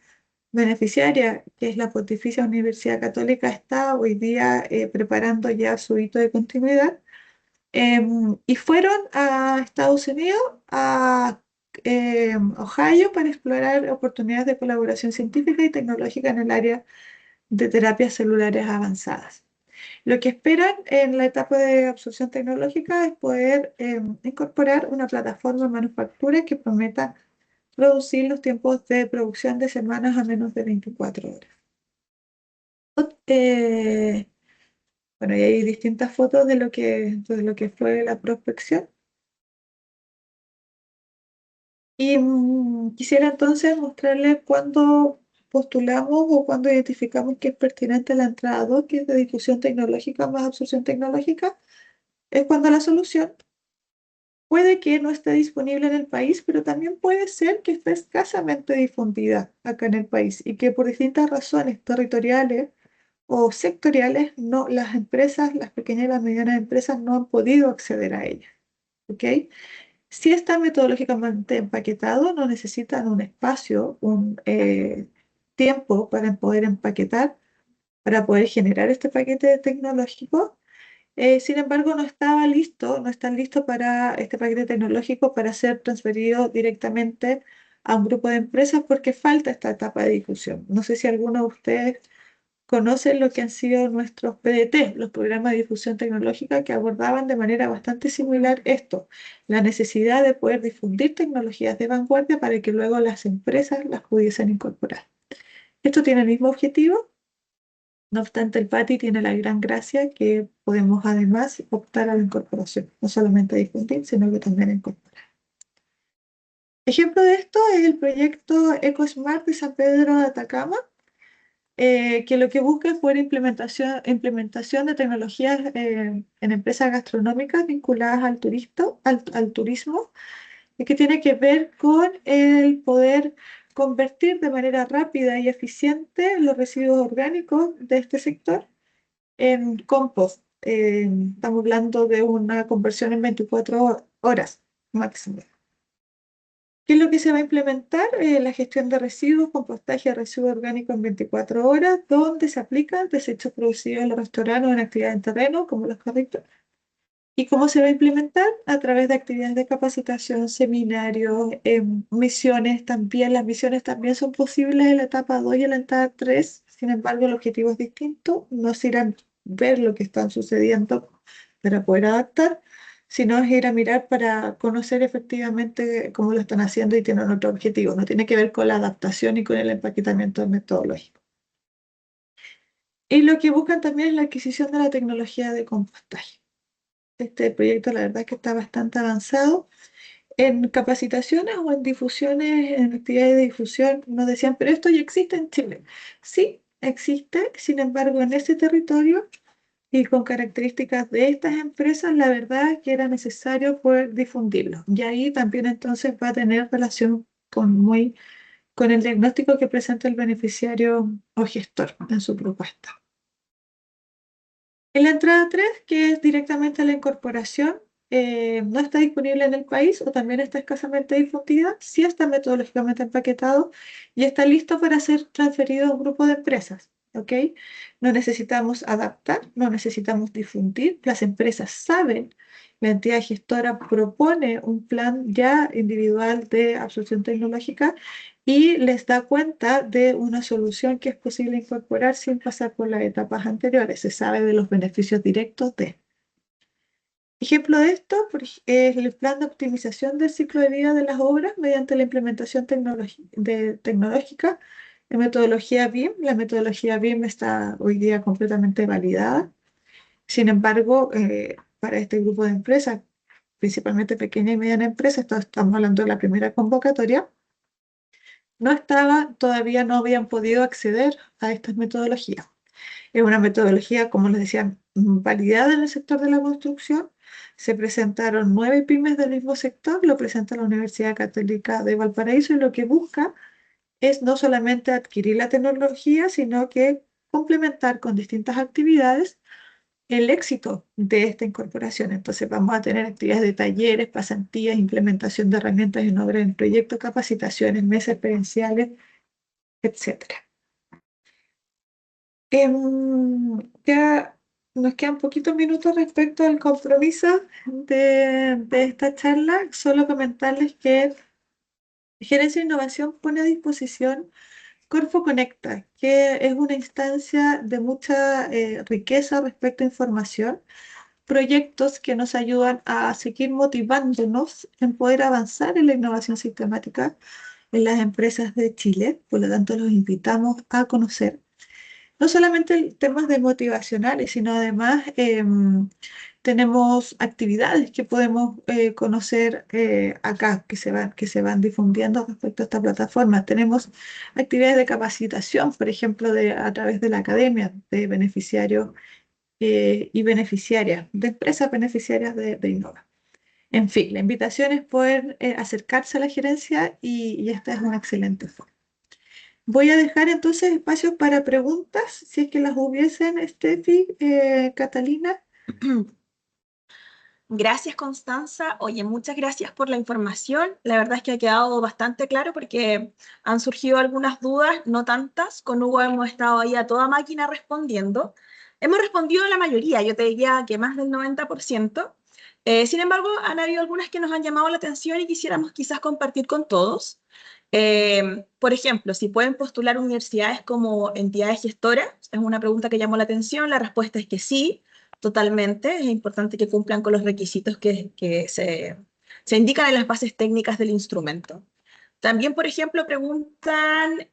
beneficiaria, que es la Pontificia Universidad Católica, está hoy día preparando ya su hito de continuidad. Y fueron a Estados Unidos, a Ohio, para explorar oportunidades de colaboración científica y tecnológica en el área de terapias celulares avanzadas. Lo que esperan en la etapa de absorción tecnológica es poder incorporar una plataforma de manufactura que prometa reducir los tiempos de producción de semanas a menos de 24 horas. Eh, bueno, y hay distintas fotos de lo que fue la prospección. Y quisiera entonces mostrarles cuándo postulamos o cuándo identificamos que es pertinente la entrada 2, que es de difusión tecnológica más absorción tecnológica, es cuando la solución puede que no esté disponible en el país, pero también puede ser que esté escasamente difundida acá en el país y que por distintas razones territoriales o sectoriales, no, las empresas, las pequeñas y las medianas empresas no han podido acceder a ella. ¿Ok? Si está metodológicamente empaquetado, no necesitan un espacio, un tiempo para poder empaquetar, para poder generar este paquete tecnológico. Sin embargo, no estaba listo, no está listo para este paquete tecnológico para ser transferido directamente a un grupo de empresas porque falta esta etapa de difusión. No sé si alguno de ustedes conocen lo que han sido nuestros PDT, los programas de difusión tecnológica que abordaban de manera bastante similar esto, la necesidad de poder difundir tecnologías de vanguardia para que luego las empresas las pudiesen incorporar. Esto tiene el mismo objetivo, no obstante el PATI tiene la gran gracia que podemos además optar a la incorporación, no solamente a difundir, sino que también a incorporar. Ejemplo de esto es el proyecto EcoSmart de San Pedro de Atacama, que lo que busca es poder implementación de tecnologías en empresas gastronómicas vinculadas al turismo, y que tiene que ver con el poder convertir de manera rápida y eficiente los residuos orgánicos de este sector en compost. Estamos hablando de una conversión en 24 horas máximo. ¿Qué es lo que se va a implementar? La gestión de residuos, compostaje de residuos orgánicos en 24 horas, donde se aplican desechos producidos en los restaurantes o en actividades en terreno, como los carritos. ¿Y cómo se va a implementar? A través de actividades de capacitación, seminarios, misiones también. Las misiones también son posibles en la etapa 2 y en la etapa 3. Sin embargo, el objetivo es distinto. No es ir a ver lo que está sucediendo para poder adaptar, sino es ir a mirar para conocer efectivamente cómo lo están haciendo y tienen otro objetivo. No tiene que ver con la adaptación y con el empaquetamiento metodológico. Y lo que buscan también es la adquisición de la tecnología de compostaje. Este proyecto la verdad es que está bastante avanzado. En capacitaciones o en difusiones, en actividades de difusión, nos decían, pero esto ya existe en Chile. Sí, existe, sin embargo, en este territorio y con características de estas empresas, la verdad es que era necesario poder difundirlo. Y ahí también entonces va a tener relación con el diagnóstico que presenta el beneficiario o gestor en su propuesta. En la entrada 3, que es directamente la incorporación, no está disponible en el país o también está escasamente difundida, sí está metodológicamente empaquetado y está listo para ser transferido a un grupo de empresas. ¿Ok? No necesitamos adaptar, no necesitamos difundir, las empresas saben, la entidad gestora propone un plan ya individual de absorción tecnológica y les da cuenta de una solución que es posible incorporar sin pasar por las etapas anteriores. Se sabe de los beneficios directos de. Ejemplo de esto es el plan de optimización del ciclo de vida de las obras mediante la implementación tecnológica de metodología BIM. La metodología BIM está hoy día completamente validada. Sin embargo, para este grupo de empresas, principalmente pequeña y mediana empresa, estamos hablando de la primera convocatoria, todavía no habían podido acceder a estas metodologías. Es una metodología, como les decía, validada en el sector de la construcción. Se presentaron 9 pymes del mismo sector, lo presenta la Universidad Católica de Valparaíso y lo que busca es no solamente adquirir la tecnología, sino que complementar con distintas actividades el éxito de esta incorporación. Entonces vamos a tener actividades de talleres, pasantías, implementación de herramientas en obra en proyectos, capacitaciones, mesas experienciales, etcétera. Ya nos quedan poquitos minutos respecto al compromiso de esta charla. Solo comentarles que Gerencia de Innovación pone a disposición Corfo Conecta, que es una instancia de mucha riqueza respecto a información, proyectos que nos ayudan a seguir motivándonos en poder avanzar en la innovación sistemática en las empresas de Chile. Por lo tanto, los invitamos a conocer no solamente temas de motivacionales, sino además tenemos actividades que podemos conocer acá, que se van difundiendo respecto a esta plataforma. Tenemos actividades de capacitación, por ejemplo, a través de la academia de beneficiarios y beneficiarias, de empresas beneficiarias de Innova. En fin, la invitación es poder acercarse a la gerencia y esta es una excelente forma. Voy a dejar entonces espacios para preguntas, si es que las hubiesen, Steffi, Catalina. Gracias, Constanza. Oye, muchas gracias por la información. La verdad es que ha quedado bastante claro porque han surgido algunas dudas, no tantas. Con Hugo hemos estado ahí a toda máquina respondiendo. Hemos respondido la mayoría, yo te diría que más del 90%. Sin embargo, han habido algunas que nos han llamado la atención y quisiéramos quizás compartir con todos. Por ejemplo, si pueden postular universidades como entidades gestoras, es una pregunta que llamó la atención. La respuesta es que sí. Totalmente, es importante que cumplan con los requisitos que se indican en las bases técnicas del instrumento. También, por ejemplo, preguntan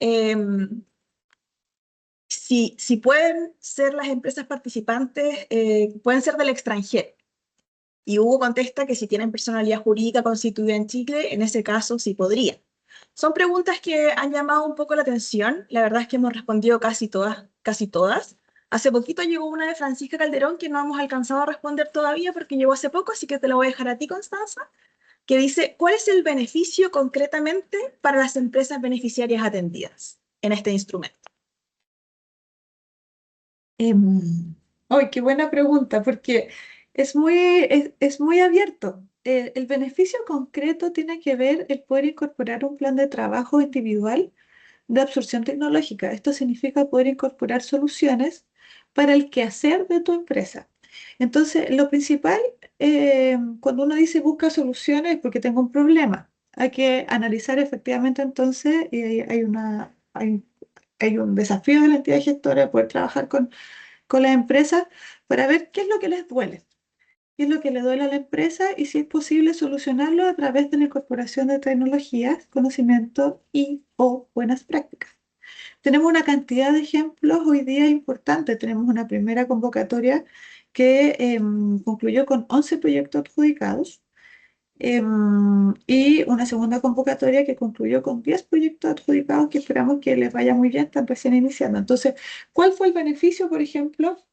si pueden ser las empresas participantes, pueden ser del extranjero. Y Hugo contesta que si tienen personalidad jurídica constituida en Chile, en ese caso sí podría. Son preguntas que han llamado un poco la atención. La verdad es que hemos respondido casi todas, casi todas. Hace poquito llegó una de Francisca Calderón que no hemos alcanzado a responder todavía porque llegó hace poco, así que te la voy a dejar a ti, Constanza, que dice, ¿cuál es el beneficio concretamente para las empresas beneficiarias atendidas en este instrumento? ¡Ay, qué buena pregunta! Porque es muy abierto. El beneficio concreto tiene que ver el poder incorporar un plan de trabajo individual de absorción tecnológica. Esto significa poder incorporar soluciones para el quehacer de tu empresa. Entonces, lo principal, cuando uno dice busca soluciones, es porque tengo un problema. Hay que analizar efectivamente entonces, y hay un desafío de la entidad gestora de poder trabajar con las empresas para ver qué es lo que les duele, qué es lo que le duele a la empresa y si es posible solucionarlo a través de la incorporación de tecnologías, conocimiento y o buenas prácticas. Tenemos una cantidad de ejemplos hoy día importantes. Tenemos una primera convocatoria que concluyó con 11 proyectos adjudicados y una segunda convocatoria que concluyó con 10 proyectos adjudicados que esperamos que les vaya muy bien, están recién iniciando. Entonces, ¿cuál fue el beneficio, por ejemplo,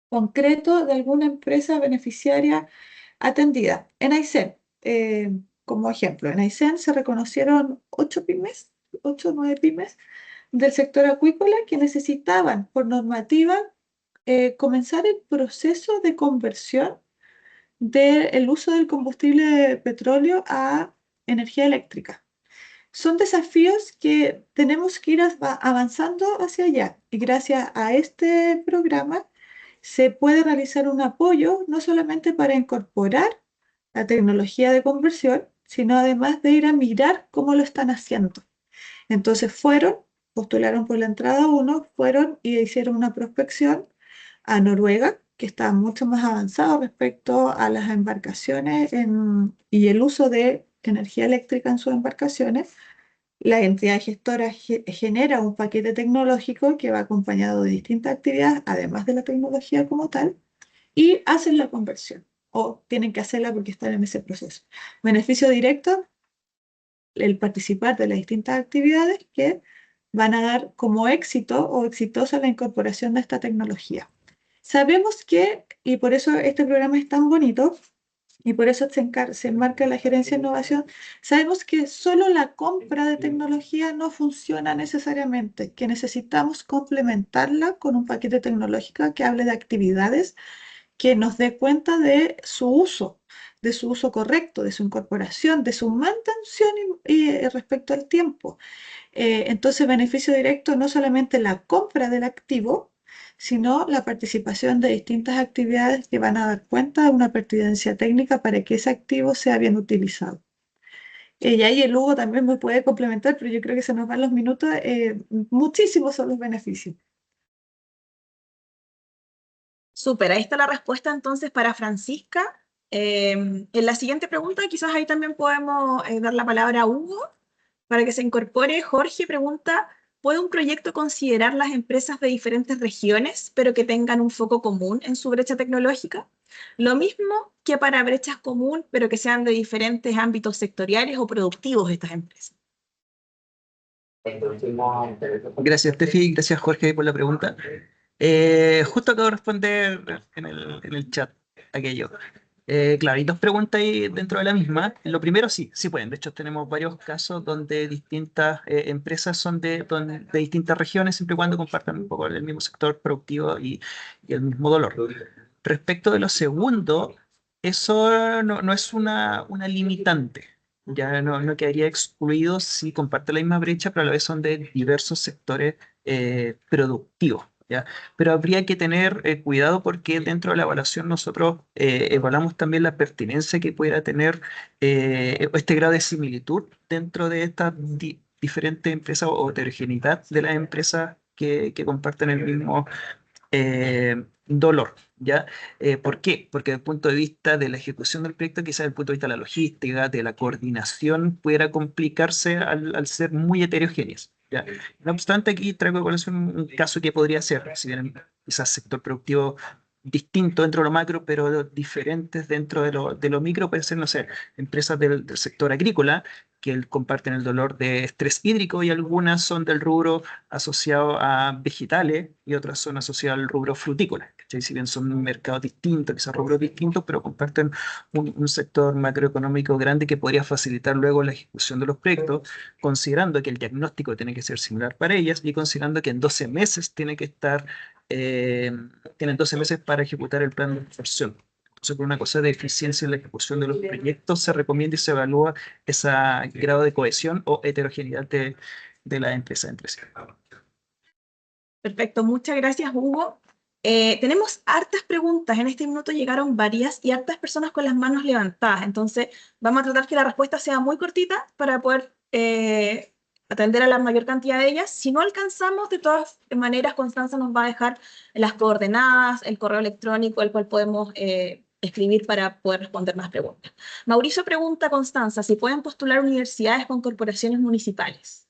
concreto de alguna empresa beneficiaria atendida? En Aysén, como ejemplo, en Aysén se reconocieron 8 pymes, 8 o 9 pymes del sector acuícola que necesitaban por normativa comenzar el proceso de conversión del uso del combustible de petróleo a energía eléctrica. Son desafíos que tenemos que ir avanzando hacia allá y gracias a este programa se puede realizar un apoyo no solamente para incorporar la tecnología de conversión, sino además de ir a mirar cómo lo están haciendo. Entonces postularon por la entrada 1, fueron y hicieron una prospección a Noruega, que está mucho más avanzado respecto a las embarcaciones y el uso de energía eléctrica en sus embarcaciones. La entidad gestora genera un paquete tecnológico que va acompañado de distintas actividades, además de la tecnología como tal, y hacen la conversión o tienen que hacerla porque están en ese proceso. Beneficio directo, el participar de las distintas actividades que van a dar como éxito o exitosa la incorporación de esta tecnología. Sabemos que, y por eso este programa es tan bonito, y por eso se enmarca la gerencia de innovación, sabemos que solo la compra de tecnología no funciona necesariamente, que necesitamos complementarla con un paquete tecnológico que hable de actividades que nos dé cuenta de su uso correcto, de su incorporación, de su mantención respecto al tiempo. Entonces, beneficio directo no solamente la compra del activo, sino la participación de distintas actividades que van a dar cuenta de una pertinencia técnica para que ese activo sea bien utilizado. Y ahí el Hugo también me puede complementar, pero yo creo que se nos van los minutos. Muchísimos son los beneficios. Súper, ahí está la respuesta entonces para Francisca. En la siguiente pregunta, quizás ahí también podemos dar la palabra a Hugo para que se incorpore. Jorge pregunta, ¿puede un proyecto considerar las empresas de diferentes regiones, pero que tengan un foco común en su brecha tecnológica? Lo mismo que para brechas común, pero que sean de diferentes ámbitos sectoriales o productivos de estas empresas. Gracias, Tefi, gracias, Jorge, por la pregunta. Justo acabo de responder en el chat aquello. Claro, hay dos preguntas ahí dentro de la misma. Lo primero, sí, sí pueden. De hecho, tenemos varios casos donde distintas empresas son de distintas regiones, siempre y cuando compartan un poco el mismo sector productivo y el mismo dolor. Respecto de lo segundo, eso no es una limitante. Ya no quedaría excluido si comparte la misma brecha, pero a la vez son de diversos sectores productivos. ¿Ya? Pero habría que tener cuidado porque dentro de la evaluación nosotros evaluamos también la pertinencia que pudiera tener este grado de similitud dentro de estas diferentes empresas o heterogeneidad de las empresas que comparten el mismo dolor, ¿ya? ¿Por qué? Porque desde el punto de vista de la ejecución del proyecto, quizás desde el punto de vista de la logística, de la coordinación, pudiera complicarse al ser muy heterogéneas, ¿ya? No obstante, aquí traigo a colación un caso que podría ser, si bien quizás sector productivo distinto dentro de lo macro, pero diferentes dentro de lo micro, puede ser, no sé, empresas del sector agrícola que comparten el dolor de estrés hídrico y algunas son del rubro asociado a vegetales y otras son asociadas al rubro frutícola. ¿Cachai? Si bien son mercados distintos, quizás rubros distintos, pero comparten un sector macroeconómico grande que podría facilitar luego la ejecución de los proyectos, considerando que el diagnóstico tiene que ser similar para ellas y considerando que en 12 meses tiene que estar, eh, tienen 12 meses para ejecutar el plan de inversión. Entonces, por una cosa de eficiencia en la ejecución de los proyectos, se recomienda y se evalúa ese grado de cohesión o heterogeneidad de la empresa entre sí. Perfecto, muchas gracias, Hugo. Tenemos hartas preguntas, en este minuto llegaron varias y hartas personas con las manos levantadas, entonces vamos a tratar que la respuesta sea muy cortita para poder atender a la mayor cantidad de ellas. Si no alcanzamos, de todas maneras, Constanza nos va a dejar las coordenadas, el correo electrónico, el cual podemos escribir para poder responder más preguntas. Mauricio pregunta a Constanza si pueden postular universidades con corporaciones municipales.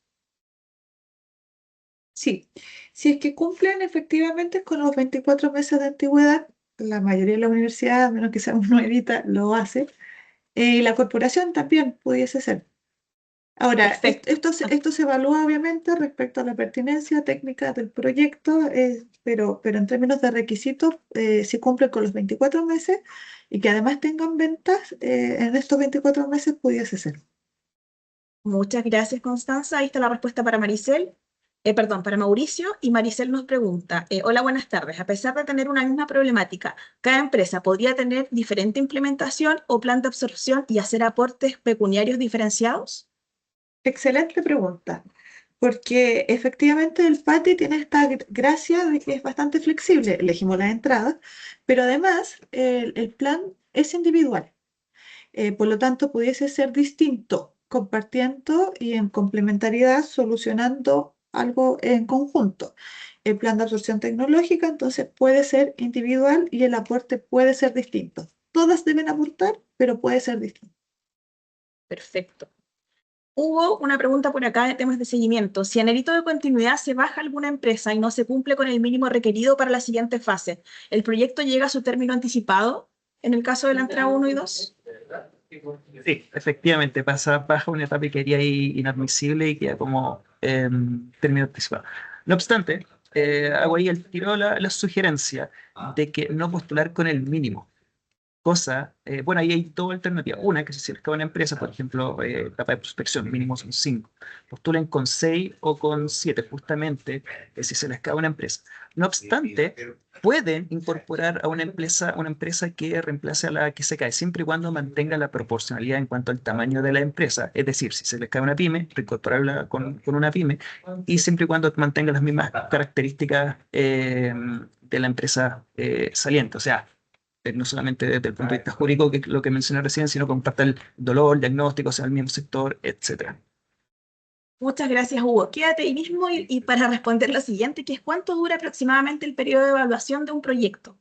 Sí, si es que cumplen efectivamente con los 24 meses de antigüedad, la mayoría de las universidades, a menos que sea nuevita, lo hace. La corporación también pudiese ser. Ahora, Perfecto. esto se evalúa obviamente respecto a la pertinencia técnica del proyecto, pero en términos de requisitos, si cumplen con los 24 meses y que además tengan ventas, en estos 24 meses pudiese ser. Muchas gracias, Constanza. Ahí está la respuesta para Maricel. Perdón, para Mauricio. Y Maricel nos pregunta, hola, buenas tardes. A pesar de tener una misma problemática, ¿cada empresa podría tener diferente implementación o plan de absorción y hacer aportes pecuniarios diferenciados? Excelente pregunta, porque efectivamente el PATI tiene esta gracia de que es bastante flexible. Elegimos las entradas, pero además el plan es individual. Por lo tanto, pudiese ser distinto, compartiendo y en complementariedad, solucionando algo en conjunto. El plan de absorción tecnológica, entonces, puede ser individual y el aporte puede ser distinto. Todas deben aportar, pero puede ser distinto. Perfecto. Hubo una pregunta por acá de temas de seguimiento. Si en el hito de continuidad se baja alguna empresa y no se cumple con el mínimo requerido para la siguiente fase, ¿el proyecto llega a su término anticipado en el caso de la entrada 1 y 2? Sí, efectivamente, baja una etapa que quedaría inadmisible y queda como término anticipado. No obstante, hago ahí el tiro la sugerencia de que no postular con el mínimo. Bueno, ahí hay dos alternativas. Una, que si se les cae una empresa, por ejemplo, etapa de prospección, mínimo son 5, postulen con 6 o con 7, justamente si se les cae una empresa. No obstante, pueden incorporar a una empresa que reemplace a la que se cae, siempre y cuando mantenga la proporcionalidad en cuanto al tamaño de la empresa. Es decir, si se les cae una pyme, reincorporarla con una pyme, y siempre y cuando mantenga las mismas características de la empresa saliente. O sea, no solamente desde el punto de vista jurídico, que es lo que mencioné recién, sino comparta el dolor, diagnóstico, sea el mismo sector, etcétera. Muchas gracias, Hugo. Quédate ahí mismo y para responder lo siguiente, que es ¿cuánto dura aproximadamente el periodo de evaluación de un proyecto?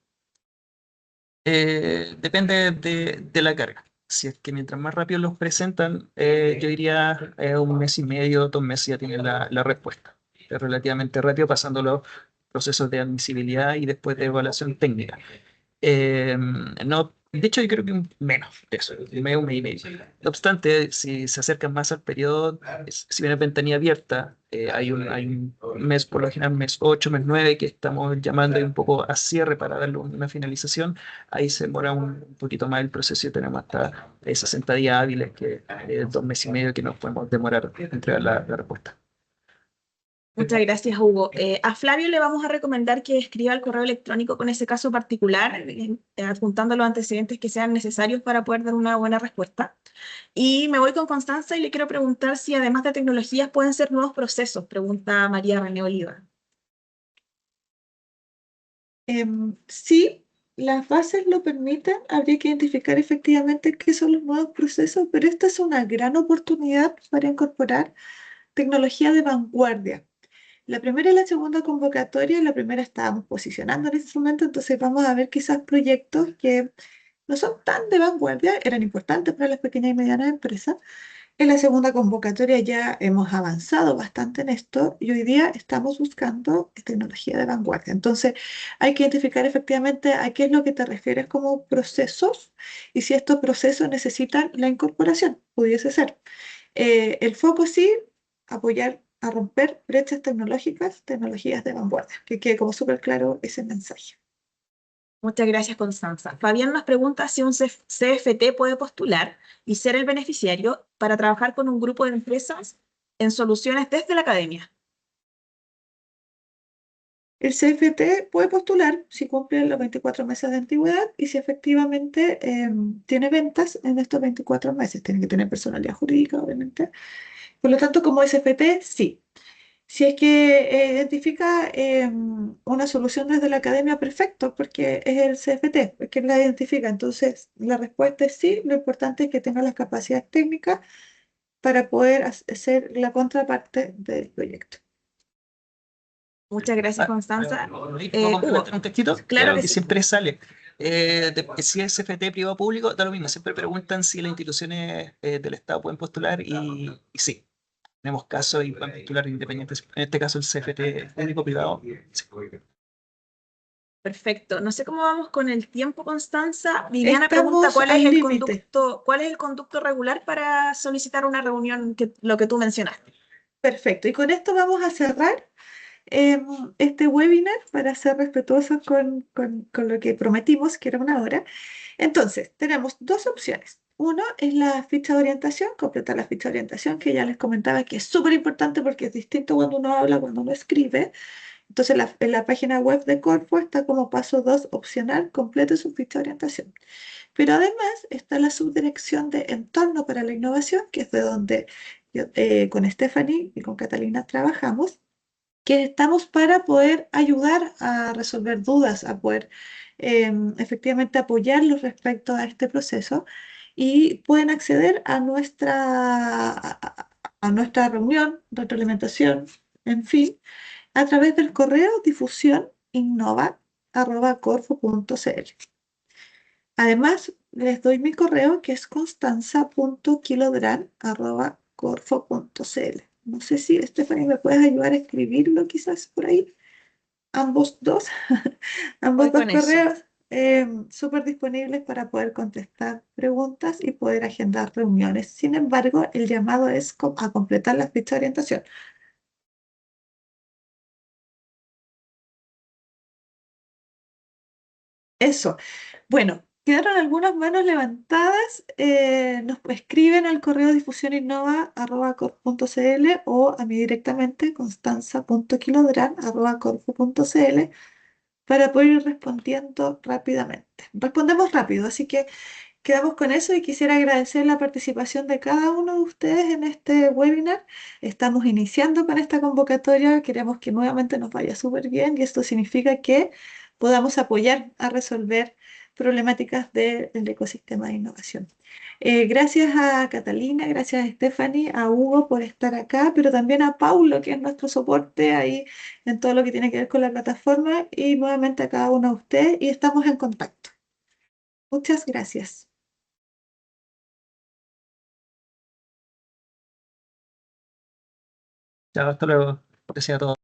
Depende de la carga. Si es que mientras más rápido los presentan, yo diría 1 mes y medio, 2 meses ya tienen la respuesta. Es relativamente rápido pasando los procesos de admisibilidad y después de evaluación técnica. No, de hecho, yo creo que menos de eso, un mes y medio. No obstante, si se acercan más al periodo, si bien es ventanilla abierta, hay un mes, por lo general, mes 8, mes 9, que estamos llamando ahí un poco a cierre para darle una finalización. Ahí se demora un poquito más el proceso y tenemos hasta 60 días hábiles, que 2 meses y medio que nos podemos demorar en entregar la respuesta. Muchas gracias, Hugo. A Flavio le vamos a recomendar que escriba el correo electrónico con ese caso particular, adjuntando los antecedentes que sean necesarios para poder dar una buena respuesta. Y me voy con Constanza y le quiero preguntar si además de tecnologías pueden ser nuevos procesos, pregunta María René Oliva. Sí, las bases lo permiten, habría que identificar efectivamente qué son los nuevos procesos, pero esta es una gran oportunidad para incorporar tecnología de vanguardia. La primera y la segunda convocatoria, la primera estábamos posicionando en ese momento, entonces vamos a ver quizás proyectos que no son tan de vanguardia, eran importantes para las pequeñas y medianas empresas. En la segunda convocatoria ya hemos avanzado bastante en esto y hoy día estamos buscando tecnología de vanguardia. Entonces hay que identificar efectivamente a qué es lo que te refieres como procesos y si estos procesos necesitan la incorporación, pudiese ser. El foco sí, apoyar a romper brechas tecnológicas, tecnologías de vanguardia, que quede como súper claro ese mensaje. Muchas gracias, Constanza. Fabián nos pregunta si un CFT puede postular y ser el beneficiario para trabajar con un grupo de empresas en soluciones desde la academia. El CFT puede postular si cumple los 24 meses de antigüedad y si efectivamente tiene ventas en estos 24 meses. Tiene que tener personalidad jurídica, obviamente. Por lo tanto, como SFT, sí. Si es que identifica una solución desde la academia, perfecto, porque es el CFT, es quien la identifica. Entonces, la respuesta es sí. Lo importante es que tenga las capacidades técnicas para poder hacer la contraparte del proyecto. Muchas gracias, Constanza. ¿Puedo Hugo, complementar un textito? claro que Que sí. siempre sale. Si es FT privado o público, da lo mismo. Siempre preguntan si las instituciones del Estado pueden postular y sí. Tenemos casos y pueden postular independientes. En este caso, el CFT público-privado. Sí. Perfecto. No sé cómo vamos con el tiempo, Constanza. Viviana pregunta Estamos al límite. cuál es el conducto regular para solicitar una reunión, lo que tú mencionaste. Perfecto. Y con esto vamos a cerrar este webinar para ser respetuosos con lo que prometimos, que era 1 hora. Entonces, tenemos dos opciones. Uno es la ficha de orientación, completar la ficha de orientación, que ya les comentaba que es súper importante porque es distinto cuando uno habla, cuando uno escribe. Entonces, en la página web de Corfo está como paso 2 opcional, complete su ficha de orientación. Pero además está la subdirección de Entorno para la Innovación, que es de donde yo, con Stephanie y con Catalina trabajamos, que estamos para poder ayudar a resolver dudas, a poder efectivamente apoyarlos respecto a este proceso y pueden acceder a nuestra reunión, retroalimentación, en fin, a través del correo difusión innova@corfo.cl. Además, les doy mi correo que es constanza.kilodran@corfo.cl. No sé si, Stephanie, me puedes ayudar a escribirlo quizás por ahí. Ambos dos, Voy ambos dos con eso. correos súper disponibles para poder contestar preguntas y poder agendar reuniones. Sin embargo, el llamado es a completar la ficha de orientación. Eso. Bueno, quedaron algunas manos levantadas. Nos escriben al correo difusioninnova@corfo.cl o a mí directamente, constanza.kilodran@corfo.cl, para poder ir respondiendo rápidamente. Respondemos rápido, así que quedamos con eso y quisiera agradecer la participación de cada uno de ustedes en este webinar. Estamos iniciando con esta convocatoria, queremos que nuevamente nos vaya súper bien y esto significa que podamos apoyar a resolver problemáticas del ecosistema de innovación. Gracias a Catalina, gracias a Stephanie, a Hugo por estar acá, pero también a Paulo, que es nuestro soporte ahí en todo lo que tiene que ver con la plataforma, y nuevamente a cada uno de ustedes, y estamos en contacto. Muchas gracias. Chao, hasta luego. Gracias a todos.